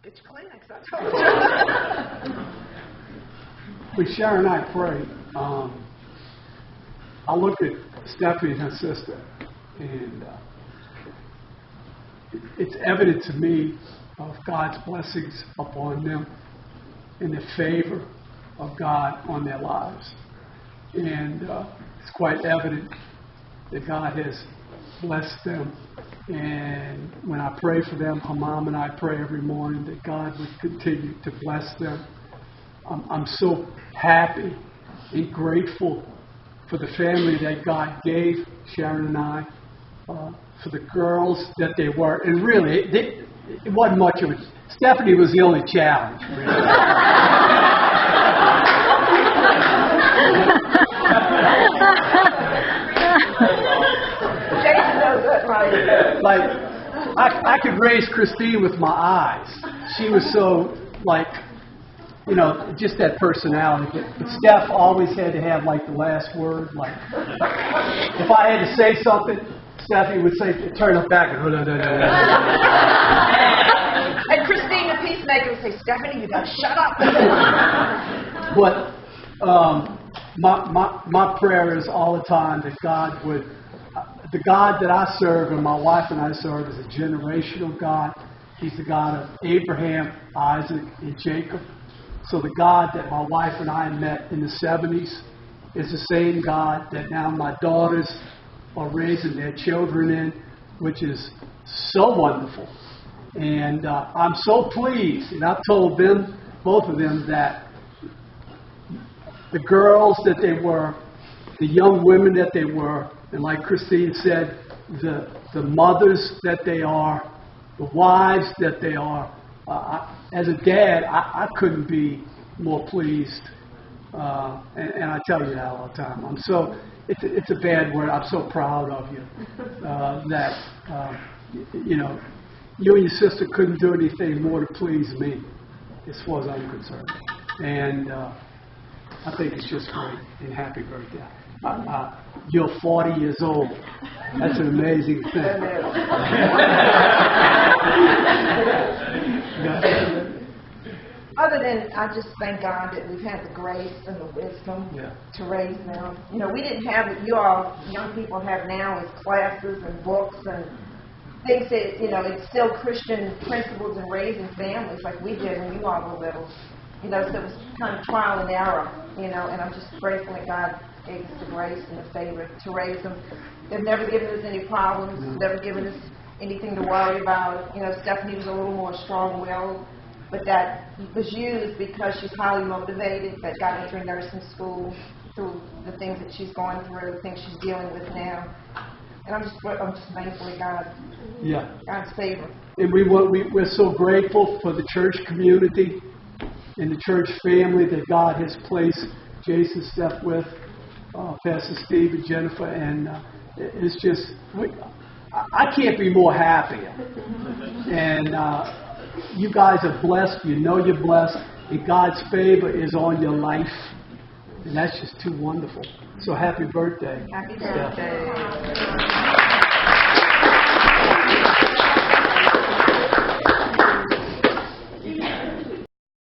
Get your Kleenex, I told you. When Sharon and I prayed, I looked at Stephanie and her sister, and it's evident to me of God's blessings upon them and the favor of God on their lives. And it's quite evident that God has blessed them. And when I pray for them, her mom and I pray every morning that God would continue to bless them. I'm so happy and grateful for the family that God gave Sharon and I, for the girls that they were. And really, it wasn't much of it. Stephanie was the only challenge, really. Like, I could raise Christine with my eyes. She was so, like, you know, just that personality. But Steph always had to have, like, the last word. Like, if I had to say something, Stephanie would say, turn it back. And Christine, the peacemaker, would say, Stephanie, you got to shut up. But my prayer is all the time that God would, the God that I serve and my wife and I serve is a generational God. He's the God of Abraham, Isaac, and Jacob. So the God that my wife and I met in the 70s is the same God that now my daughters are raising their children in, which is so wonderful. And I'm so pleased, and I've told them, both of them, that the girls that they were, the young women that they were, and like Christine said, the mothers that they are, the wives that they are. As a dad, I couldn't be more pleased, and I tell you that all the time. I'm so, it's a bad word. I'm so proud of you that you know, you and your sister couldn't do anything more to please me, as far as I'm concerned. And I think it's just great. And happy birthday. You're 40 years old. That's an amazing thing. Other than, I just thank God that we've had the grace and the wisdom to raise them. You know, we didn't have what you all young people have now as classes and books and things that, you know, instill Christian principles in raising families like we did when you all were little. You know, so it was kind of trial and error, you know, and I'm just grateful that God gave us the grace and the favor to raise them. They've never given us any problems, never given us anything to worry about. You know, Stephanie was a little more strong-willed, but that was used because she's highly motivated, that got her through nursing school, through the things that she's going through, the things she's dealing with now. And I'm just thankful to God. Yeah. God's favor. And we're so grateful for the church community and the church family that God has placed Jason Steph with, Pastor Steve and Jennifer, and it's just, I can't be more happier. And you guys are blessed. You know you're blessed. And God's favor is on your life. And that's just too wonderful. So happy birthday. Happy birthday.